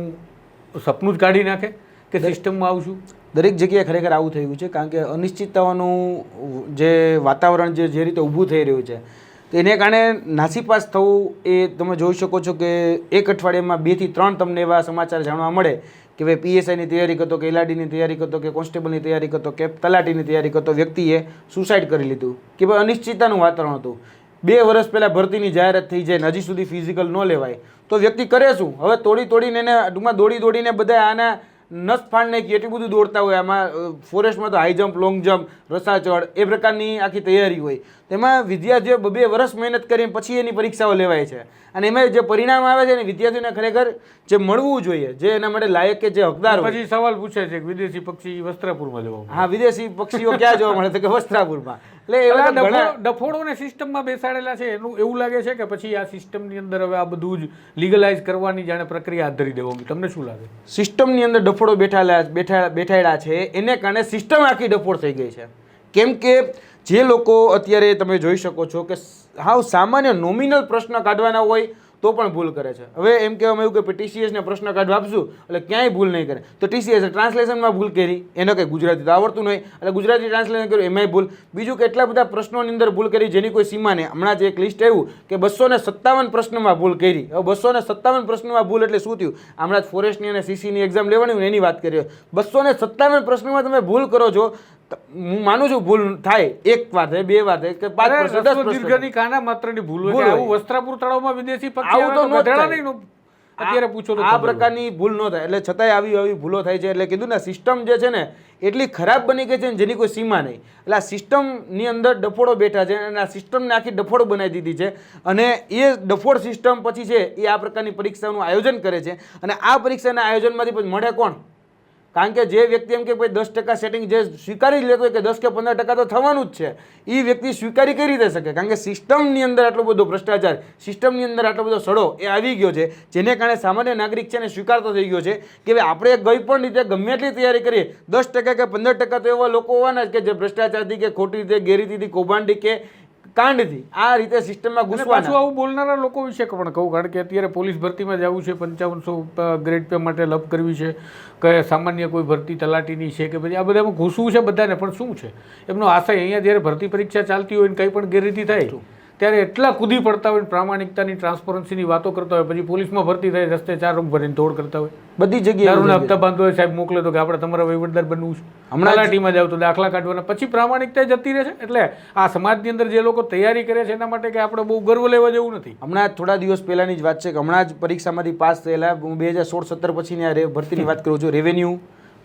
સપનું જ કાઢી નાખે કે સિસ્ટમમાં આવશું. દરેક જગ્યાએ ખરેખર આવું થયું છે કારણ કે અનિશ્ચિતતાઓનું જે વાતાવરણ જે રીતે ઊભું થઈ રહ્યું છે તો એને કારણે નાસીપાસ થવું એ તમે જોઈ શકો છો કે એક અઠવાડિયામાં 2 થી 3 તમને એવા સમાચાર જાણવા મળે કે ભાઈ પીએસઆઈની તૈયારી કરતો કે એલઆરડીની તૈયારી કરતો કે કોન્સ્ટેબલની તૈયારી કરતો કે તલાટીની તૈયારી કરતો વ્યક્તિએ સુસાઇડ કરી લીધું કે ભાઈ અનિશ્ચિતતાનું વાતાવરણ હતું. 2 વર્ષ પહેલાં ભરતીની જાહેરાત થઈ જાય હજી સુધી ફિઝિકલ ન લેવાય તો વ્યક્તિ કરે શું? હવે તોડીને એને ટૂંકમાં દોડીને બધા આના નસ ફાડ નાખી એટલું બધું દોડતા હોય. આમાં ફોરેસ્ટમાં તો હાઈ જમ્પ, લોંગ જમ્પ, રસાચડ એ પ્રકારની આખી તૈયારી હોય. તેમાં વિદ્યાર્થીઓ 2 વર્ષ મહેનત કરીને પછી એની પરીક્ષાઓ લેવાય છે અને એમાં જે પરિણામ આવે છે ને વિદ્યાર્થીઓને ખરેખર જે મળવું જોઈએ, જે એના માટે લાયક કે જે હકદાર હોય. પછી સવાલ પૂછે છે કે વિદેશી પક્ષી વસ્ત્રાપુરમાં જોવા મળે. હા, વિદેશી પક્ષીઓ ક્યાં જોવા મળે? તો કે વસ્ત્રાપુરમાં. એટલે એવા તો ઘણા ડફોડોને સિસ્ટમમાં બેસાડેલા છે. એનું એવું લાગે છે કે પછી આ સિસ્ટમની અંદર હવે આ બધું જ લીગલાઇઝ કરવાની જાણે પ્રક્રિયા હાથ ધરી દેવાની. તમને શું લાગે? સિસ્ટમની અંદર ડફોડો બેઠાયેલા છે એને કારણે સિસ્ટમ આખી ડફોડ થઈ ગઈ છે. કેમ કે જે લોકો અત્યારે તમે જોઈ શકો છો કે હાવ સામાન્ય નોમિનલ પ્રશ્ન કાઢવાના હોય તો પણ ભૂલ કરે છે. હવે એમ કહેવામાં આવ્યું કે TCS ને પ્રશ્ન કાઢવા આપશું એટલે ક્યાંય ભૂલ નહીં કરે. તો TCS ટ્રાન્સલેશનમાં ભૂલ કરી, એને કંઈ ગુજરાતી તો આવડતું નહીં એટલે ગુજરાતી ટ્રાન્સલેશન કર્યું એમાંય ભૂલ. બીજું કેટલા બધા પ્રશ્નોની અંદર ભૂલ કરી જેની કોઈ સીમા નહીં. હમણાં જ એક લિસ્ટ આવ્યું કે 257 પ્રશ્નમાં ભૂલ કરી. હવે 257 પ્રશ્નમાં ભૂલ એટલે શું થયું? હમણાં જ ફોરેસ્ટની અને CCની એક્ઝામ લેવાની હોય એની વાત કરીએ. 257 પ્રશ્નોમાં તમે ભૂલ કરો છો. હું માનું છું ભૂલ થાય, 1 વાર થાય, 2 વાર થાય કે 5%, 10% દીર્ઘની કાના માત્રની ભૂલ હોય. આવું વસ્ત્રાપુર તળાવમાં વિદેશી પક્ષી આવું તો ન થાય. નહીં અત્યારે પૂછો તો આ પ્રકારની ભૂલ ન થાય. એટલે છતાંય આવી ભૂલો થાય છે. એટલે કીધું ને સિસ્ટમ જે છે ને એટલી ખરાબ બની ગઈ છે ને જેની કોઈ સીમા નહીં. એટલે આ સિસ્ટમની અંદર ડફોડો બેઠા છે અને આ સિસ્ટમને આખી ડફોડ બનાવી દીધી છે અને એ ડફોડ સિસ્ટમ પછી છે એ આ પ્રકારની પરીક્ષાનું આયોજન કરે છે અને આ પરીક્ષાના આયોજનમાંથી પછી મળે કોણ? કારણ કે જે વ્યક્તિ એમ કે ભાઈ 10% સેટિંગ જે સ્વીકારી જ લેતો હોય કે 10 કે 15% તો થવાનું જ છે, એ વ્યક્તિ સ્વીકારી કઈ રીતે શકે? કારણ કે સિસ્ટમની અંદર આટલો બધો ભ્રષ્ટાચાર, સિસ્ટમની અંદર આટલો બધો સડો એ આવી ગયો છે જેને કારણે સામાન્ય નાગરિક છે ને સ્વીકારતો થઈ ગયો છે કે ભાઈ આપણે ગઈ પણ રીતે ગમે એટલી તૈયારી કરીએ 10% કે 15% તો એવા લોકો હોવાના જ કે જે ભ્રષ્ટાચારથી કે ખોટી રીતે, ગેરરીતિથી, કૌભાંડથી કે કાંડથી આ રીતે સિસ્ટમમાં ઘૂસવાના. આવું બોલનારા લોકો વિશે પણ કહું, કારણ કે અત્યારે પોલીસ ભરતીમાં જવું છે, 5500 ગ્રેડ પે માટે લપ કરવી છે, કે સામાન્ય કોઈ ભરતી તલાટીની છે કે પછી આ બધામાં ઘૂસવું છે બધાને. પણ શું છે એમનો આશય? અહીંયા જ્યારે ભરતી પરીક્ષા ચાલતી હોય ને કંઈ પણ ગેરરીતિ થાય ત્યારે એટલા કૂદી પડતા હોય, પ્રામાણિકતાની, ટ્રાન્સપરન્સીની વાતો કરતા હોય, પછી પોલીસમાં ભરતી થાય રસ્તે 4 રૂમ ભરીને તોડ કરતા હોય, બધી જગ્યાએ દારૂના હપ્તા બાંધો હોય, સાહેબ મોકલે તો કે આપણે તમારા વહીવટદાર બનવું છે, હમણાં તલાટીમાં જાવ તો દાખલા કાઢવાના, પછી પ્રામાણિકતા જતી રહે છે. એટલે આ સમાજની અંદર જે લોકો તૈયારી કરે છે એના માટે કે આપણે બહુ ગર્વ લેવા જેવું નથી. હમણાં થોડા દિવસ પહેલાની જ વાત છે કે હમણાં જ પરીક્ષામાંથી પાસ થયેલા, હું 2016-17 પછીની આ ભરતીની વાત કરું છું, રેવન્યુ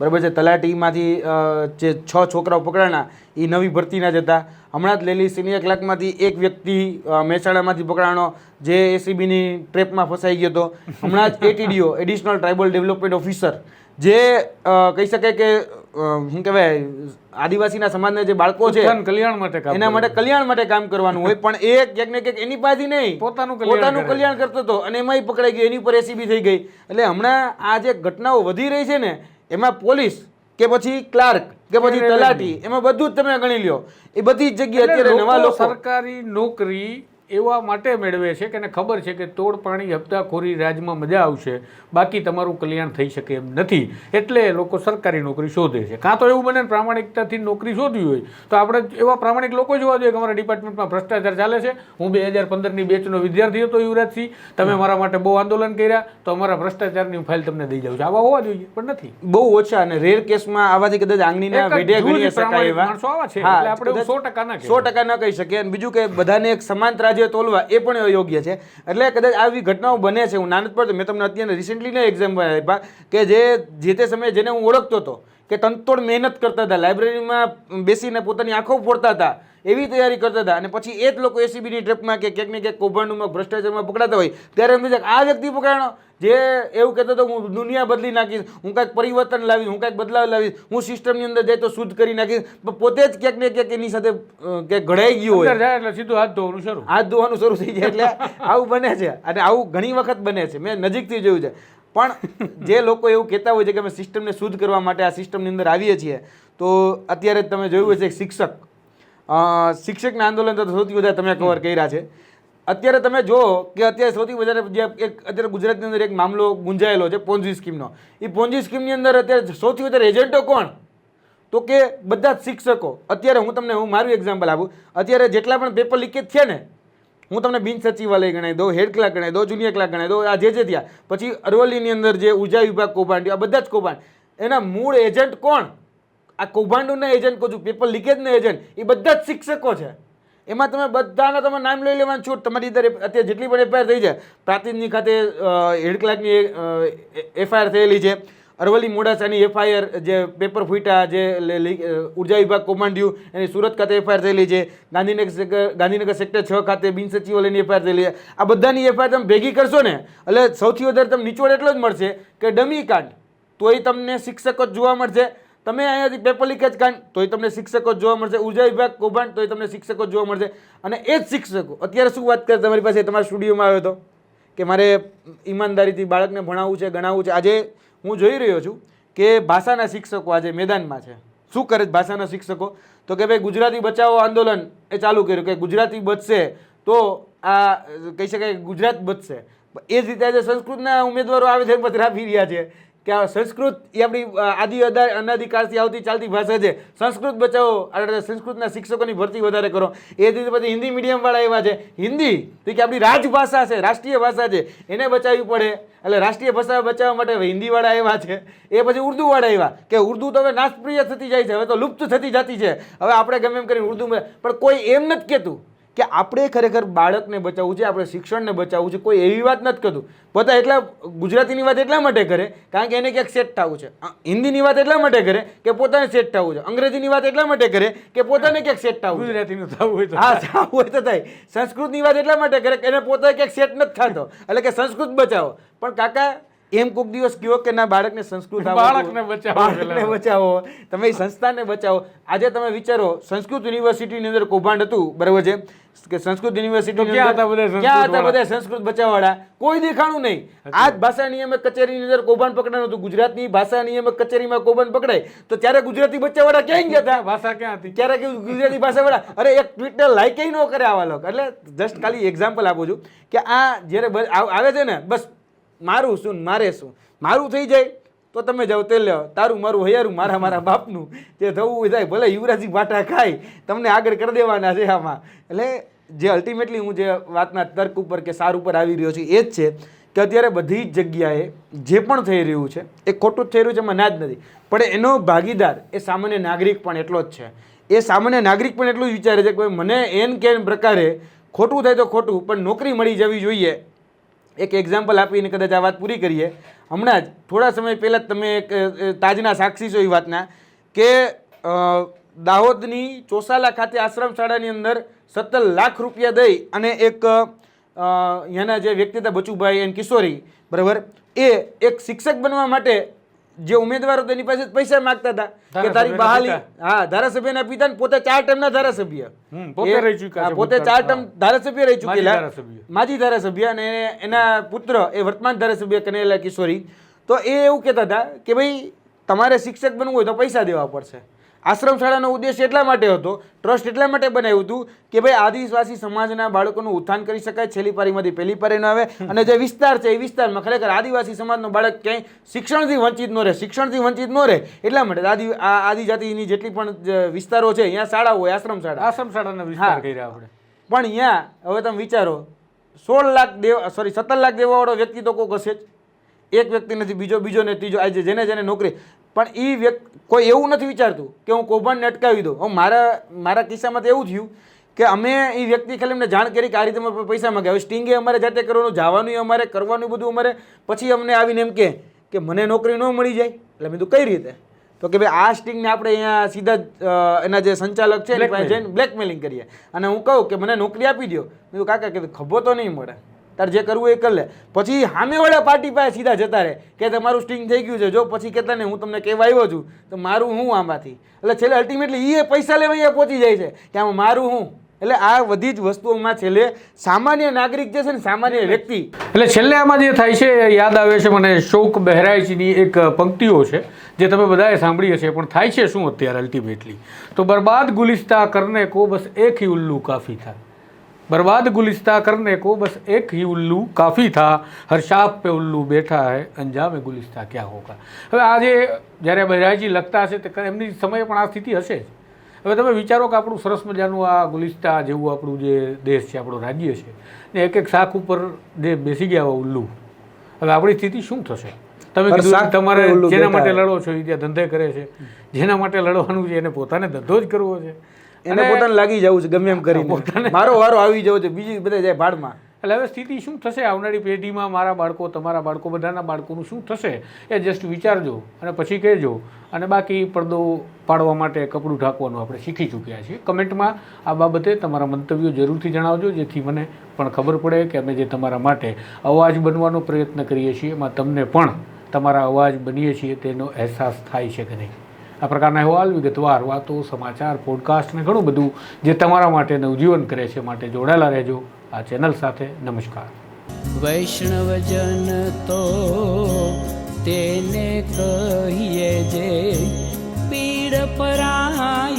બરાબર છે, તલાટીમાંથી જે 6 છોકરાઓ પકડાણા એ નવી ભરતીના જ હતા. હમણાં જ લેલી સિનિયર ક્લાર્કમાંથી એક વ્યક્તિ મહેસાણામાંથી પકડાણો જે ACBની ટ્રેપમાં ફસાઈ ગયો હતો. હમણાં જ ATDO additional tribal development officer જે કહી શકાય કે શું કહેવાય આદિવાસીના સમાજના જે બાળકો છે કલ્યાણ માટે એના માટે કલ્યાણ માટે કામ કરવાનું હોય પણ એ ક્યાંક ને ક્યાંક એની પાસે નહીં પોતાનું કલ્યાણ કરતો હતો અને એમાંય પકડાઈ ગયો, એની પર ACB થઈ ગઈ. એટલે હમણાં આ જે ઘટનાઓ વધી રહી છે ને એમાં પોલીસ કે પછી ક્લાર્ક કે પછી તલાટી એમાં બધું જ તમે ગણી લ્યો, એ બધી જ જગ્યાએ અત્યારે નવા લોકો સરકારી નોકરી એવા માટે મેળવે છે કે એને ખબર છે કે તોડ પાણી હપ્તાખોરી રાજમાં મજા આવશે, બાકી તમારું કલ્યાણ થઈ શકે એમ નથી. એટલે લોકો સરકારી નોકરી શોધે છે. કાં તો એવું બને પ્રામાણિકતાથી નોકરી શોધવી હોય તો આપણે એવા પ્રામાણિક લોકો જોવા જોઈએ કે અમારા ડિપાર્ટમેન્ટમાં ભ્રષ્ટાચાર ચાલે છે, હું 2015ની બેચનો વિદ્યાર્થી હતો યુવરાજસિંહ, તમે મારા માટે બહુ આંદોલન કર્યા તો અમારા ભ્રષ્ટાચારની ફાઇલ તમને દઈ જાઉં છું. આવા હોવા જોઈએ પણ નથી, બહુ ઓછા અને રેર કેસમાં આવાથી કદાચ આંગળીના વેઢે ગણી શકાય એવા માણસો આવા છે. એટલે આપણે 100% ન કહી શકીએ. અને બીજું કે બધાને એક સમાન રાજ્ય તોલવા એ પણ યોગ્ય છે. એટલે કદાચ આવી ઘટનાઓ બને છે. હું નાનપણ પડતો મેં તમને અત્યારે રિસેન્ટલીના એક્ઝામ્પલ આપ્યા કે જે તે સમયે જેને હું ઓળખતો હતો કે તનતોડ મહેનત કરતા હતા, લાઇબ્રેરીમાં બેસીને પોતાની આંખો ફોડતા હતા, એવી તૈયારી કરતા હતા અને પછી એ જ લોકો ACBની ટ્રેપમાં કે ક્યાંક ને ક્યાંક કૌભાંડમાં ભ્રષ્ટાચારમાં પકડાતા હોય ત્યારે એમ થાય આ વ્યક્તિ પકડાણો જે એવું કહેતો હતો હું દુનિયા બદલી નાખીશ, હું કાંઈક પરિવર્તન લાવીશ, હું કાંઈક બદલાવ લાવીશ, હું સિસ્ટમની અંદર જાય તો શુદ્ધ કરી નાખીશ, પોતે જ ક્યાંક ને ક્યાંક એની સાથે ક્યાંક ઘડાઈ ગયું હોય એટલે સીધું હાથ ધોવાનું શરૂ થઈ જાય. એટલે આવું બને છે અને આવું ઘણી વખત બને છે, મેં નજીકથી જોયું છે. પણ જે લોકો એવું કહેતા હોય છે કે અમે સિસ્ટમને શુદ્ધ કરવા માટે આ સિસ્ટમની અંદર આવીએ છીએ, તો અત્યારે તમે જોયું હશે શિક્ષકના આંદોલન તો સૌથી વધારે તમે કવર કર્યા છે. અત્યારે તમે જો કે અત્યારે સૌથી વધારે જે અત્યારે ગુજરાતની અંદર એક મામલો ગુંજાયેલો છે પોન્જી સ્કીમનો. એ પોન્જી સ્કીમની અંદર અત્યારે સૌથી વધારે એજન્ટો કોણ? તો કે બધા જ શિક્ષકો. અત્યારે હું મારું એક્ઝામ્પલ આપું. અત્યારે જેટલા પણ પેપર લીકેજ થયા ને, હું તમને બિન સચિવાલય ગણાવી દઉં, હેડ ક્લાર્ક ગણાવી દઉં, જુનિયર ક્લાર્ક ગણાવી દઉં, આ જે થયા, પછી અરવલ્લીની અંદર જે ઉર્જા વિભાગ કૌભાંડ, આ બધા જ કૌભાંડ, એના મૂળ એજન્ટ કોણ? આ કૌભાંડોના એજન્ટ કહું છું, પેપર લીકેજના એજન્ટ એ બધા જ શિક્ષકો છે. એમાં તમે બધાના તમે નામ લઈ લેવાનું છૂટ. તમારી અંદર અત્યારે જેટલી પણ FIR થઈ છે, પ્રાતિનિધિ ખાતે હેડ ક્લાર્કની FIR થયેલી છે, અરવલ્લી મોડાસાની FIR જે પેપર ફૂટ્યા, જે ઉર્જા વિભાગ કૌભાંડ્યું એની સુરત ખાતે FIR થયેલી છે, ગાંધીનગર સેક્ટર 6 ખાતે બિનસચિવાલયની FIR થયેલી છે. આ બધાની FIR તમે ભેગી કરશો ને એટલે સૌથી વધારે તમને નીચોડ એટલો જ મળશે કે ડમી કાંડ તોય તમને શિક્ષકો જ જોવા મળશે, તમે અહીંયાથી પેપર લીકેજ કાંડ તોય તમને શિક્ષકો જ જોવા મળશે, ઉર્જા વિભાગ કૌભાંડ તોય તમને શિક્ષકો જ જોવા મળશે. અને એ જ શિક્ષકો અત્યારે શું વાત કરે તમારી પાસે, તમારા સ્ટુડિયોમાં આવ્યો હતો કે મારે ઈમાનદારીથી બાળકને ભણાવવું છે, ગણાવવું છે. આજે હું જોઈ રહ્યો છું કે ભાષાના શિક્ષકો આજે મેદાનમાં છે. શું કરે છે ભાષાના શિક્ષકો? તો કે ભાઈ ગુજરાતી બચાવો આંદોલન એ ચાલુ કર્યું કે ગુજરાતી બચશે તો આ કહી શકાય ગુજરાત બચશે. એ જ રીતે આજે સંસ્કૃતના ઉમેદવારો આવે છે પછી આપી રહ્યા છે કે આ સંસ્કૃત એ આપણી અનાદિકાળથી આવતી ચાલતી ભાષા છે, સંસ્કૃત બચાવો, સંસ્કૃતના શિક્ષકોની ભરતી વધારે કરો. એ જ રીતે પછી હિન્દી મીડિયમવાળા એવા છે, હિન્દી તો કે આપણી રાજભાષા છે, રાષ્ટ્રીય ભાષા છે, એને બચાવવી પડે. એટલે રાષ્ટ્રીય ભાષા બચાવવા માટે હિન્દીવાળા એવા છે. એ પછી ઉર્દુવાળા એવા કે ઉર્દુ તો હવે નાશપ્રિય થતી જાય છે, હવે તો લુપ્ત થતી જતી છે, હવે આપણે ગમે એમ કરીને ઉર્દુ. પણ કોઈ એમ નથી કહેતું કે આપણે ખરેખર બાળકને બચાવવું છે, આપણે શિક્ષણને બચાવવું છે. કોઈ એવી વાત નથી કરતું. પોતા એટલા ગુજરાતીની વાત એટલા માટે કરે કારણ કે એને ક્યાંક સેટ થવું છે, હિન્દીની વાત એટલા માટે કરે કે પોતાને સેટ થવું છે, અંગ્રેજીની વાત એટલા માટે કરે કે પોતાને ક્યાંક સેટ થવું, ગુજરાતીનું થવું હોય તો હા થવું હોય તો થાય. સંસ્કૃતની વાત એટલા માટે કરે કે એને પોતાને ક્યાંક સેટ નથી થતો એટલે કે સંસ્કૃત બચાવો. પણ કાકા એમ કોઈક દિવસ કહો કે ના બાળકને સંસ્કૃત બાળકને બચાવો, તમે સંસ્થાને બચાવો. આજે તમે વિચારો સંસ્કૃત યુનિવર્સિટીની અંદર કૌભાંડ હતું, બરાબર છે કે સંસ્કૃત યુનિવર્સિટી ક્યાં હતા બધા સંસ્કૃત બચાવવાળા? કોઈ દેખાણું નહીં. આ જ ભાષા નિયામક કચેરીની અંદર કૌભાંડ પકડાયું હતું. ગુજરાતની ભાષા નિયામક કચેરીમાં કૌભાંડ પકડાય તો ત્યારે ગુજરાતી બચાવવાળા ક્યાં ગયા હતા? ભાષા ક્યાં હતી ત્યારે ગુજરાતી ભાષાવાળા અરે એક ટ્વિટર લાઈક ન કરે આવા લોકો. એટલે જસ્ટ ખાલી એક્ઝામ્પલ આપું છું કે આ જ્યારે આવે છે ને બસ મારું શું મારે શું, મારું થઈ જાય તો તમે જાઓ તેલ લેવા, તારું મારું હૈયારું મારા મારા બાપનું જે થવું થાય ભલે યુવરાજી બાટા ખાય, તમને આગળ કરી દેવાના છે આમાં. એટલે જે અલ્ટિમેટલી હું જે વાતના તર્ક ઉપર કે સાર ઉપર આવી રહ્યો છું એ જ છે કે અત્યારે બધી જ જગ્યાએ જે પણ થઈ રહ્યું છે એ ખોટું જ થઈ રહ્યું છે, એમાં ના જ નથી. પણ એનો ભાગીદાર એ સામાન્ય નાગરિક પણ એટલો જ છે. એ સામાન્ય નાગરિક પણ એટલું જ વિચારે છે કે મને એન કેન પ્રકારે ખોટું થાય તો ખોટું પણ નોકરી મળી જવી જોઈએ. એક એક્ઝામ્પલ આપીને કદાચ આ વાત પૂરી કરીએ. હમણાં જ થોડા સમય પહેલાં તમે એક તાજના સાક્ષી છો એ વાતના કે દાહોદની ચોસાલા ખાતે આશ્રમ શાળાની અંદર 17 લાખ રૂપિયા દઈ અને એક અહીંયાના જે વ્યક્તિ હતા બચુભાઈ એન કિશોરી, બરાબર, એ એક શિક્ષક બનવા માટે જે ઉમેદવારો તેની પાસે પૈસા માંગતા હતા કે તારી બહાલી, હા ધારાસભ્યના પિતા પોતે 4 ટર્મના ધારાસભ્ય, પોતે 4 ટર્મ ધારાસભ્ય રહી ચૂકેલા, માજી ધારાસભ્ય, અને એના પુત્ર એ વર્તમાન ધારાસભ્ય કનૈયાલાલ કિશોરી. તો એ એવું કહેતા હતા કે ભાઈ તમારે શિક્ષક બનવું હોય તો પૈસા દેવા પડશે. આશ્રમ શાળાનો ઉદ્દેશ એટલા માટે હતો, ટ્રસ્ટ એટલા માટે બનાવ્યું હતું કે ભાઈ આદિવાસી સમાજના બાળકોનું ઉત્થાન કરી શકાય, છેલ્લી પારીમાંથી પહેલી પારી ન આવે, અને જે વિસ્તાર છે એ વિસ્તારમાં ખરેખર આદિવાસી સમાજનો બાળક ક્યાંય શિક્ષણથી વંચિત ન રહે, શિક્ષણથી વંચિત ન રહે એટલા માટે આદિજાતિની જેટલી પણ વિસ્તારો છે અહીંયા શાળા હોય, આશ્રમ શાળાના વિસ્તાર કર્યા આપણે. પણ અહીંયા હવે તમે વિચારો 17 લાખ દેવાવાળો વ્યક્તિ તો કોક હશે જ. એક વ્યક્તિ નથી, બીજો ને ત્રીજો, આજે જેને નોકરી. પણ એ વ્યક્તિ કોઈ એવું નથી વિચારતું કે હું કૌભાંડને અટકાવી દઉં. હું મારા કિસ્સામાં તો એવું થયું કે અમે એ વ્યક્તિ ખાલી અમને જાણ કરી કે આ રીતે અમારે પૈસા માંગે. હવે સ્ટિંગે અમારે જાતે કરવાનું, જવાનું અમારે, કરવાનું બધું અમારે. પછી અમને આવીને એમ કે મને નોકરી ન મળી જાય. એટલે મેં કીધું કઈ રીતે? તો કે ભાઈ આ સ્ટિંગને આપણે અહીંયા સીધા એના જે સંચાલક છે એની પાસે જઈને બ્લેકમેલિંગ કરીએ અને હું કહું કે મને નોકરી આપી દો. મેં કાકા કીધું ખભો તો નહીં મળે, તારે જે કરવું એ કરી લે. પછી સામેવાળા પાર્ટી પાસે સીધા જતા રહે કે તમારું સ્ટિંગ થઈ ગયું છે, જો પછી કહેતા ને હું તમને કહેવા આવ્યો છું તો મારું હું આમાંથી. એટલે છેલ્લે અલ્ટિમેટલી એ પૈસા લેવા અહીંયા પહોંચી જાય છે કે આમાં મારું હું. એટલે આ બધી જ વસ્તુઓમાં છેલ્લે સામાન્ય નાગરિક જે છે ને, સામાન્ય વ્યક્તિ, એટલે છેલ્લે આમાં જે થાય છે યાદ આવે છે મને શોક બહેરાઈચની એક પંક્તિઓ છે જે તમે બધાએ સાંભળી હશે. પણ થાય છે શું અત્યારે અલ્ટિમેટલી તો બરબાદ ગુલિસ્તા કરને કો બસ એક હી ઉલ્લू કાફી થા, बर्बाद गुलिस्ता करने को बस एक ही उल्लू काफ़ी था, हर शाप पे उल्लू बैठा है, अंजाम गुलिस्ता क्या होगा. હવે આજે જ્યારે બહેરાઈજી લખતા હશે તો એમની સમયે પણ આ સ્થિતિ હશે જ. હવે તમે વિચારો કે આપણું સરસ મજાનું આ ગુલિસ્તા જેવું આપણું જે દેશ છે, આપણું રાજ્ય છે, ને એક એક શાખ ઉપર જે બેસી ગયા ઉલ્લુ, હવે આપણી સ્થિતિ શું થશે? તમે કીધું તમારે જેના માટે લડો છો એ ત્યાં ધંધે કરે છે, જેના માટે લડવાનું છે એને પોતાને ધંધો જ કરવો છે, એને પોતાને લાગી જવું છે ગમે એમ કરીને, મારો વારો આવી જવો છે, બીજી બધા જાય ભાડમાં. એટલે હવે સ્થિતિ શું થશે આવનારી પેઢીમાં, મારા બાળકો, તમારા બાળકો, બધાના બાળકોનું શું થશે એ જસ્ટ વિચારજો અને પછી કહેજો. અને બાકી પડદો પાડવા માટે કપડું ઢાંકવાનું આપણે શીખી ચૂક્યા છીએ. કમેન્ટમાં આ બાબતે તમારા મંતવ્યો જરૂરથી જણાવજો, જેથી મને પણ ખબર પડે કે અમે જે તમારા માટે અવાજ બનવાનો પ્રયત્ન કરીએ છીએ એમાં તમને પણ તમારા અવાજ બનીએ છીએ તેનો અહેસાસ થાય છે કે નહીં. આ પ્રકારના અહેવાલ, વિગતવાર વાતો, સમાચાર, પોડકાસ્ટ ને ઘણું બધું જે તમારા માટે નવજીવન કરે છે માટે જોડાયેલા રહેજો આ ચેનલ સાથે. નમસ્કાર. વૈષ્ણવજન તો તેને કહીએ જે પીડ પરાય.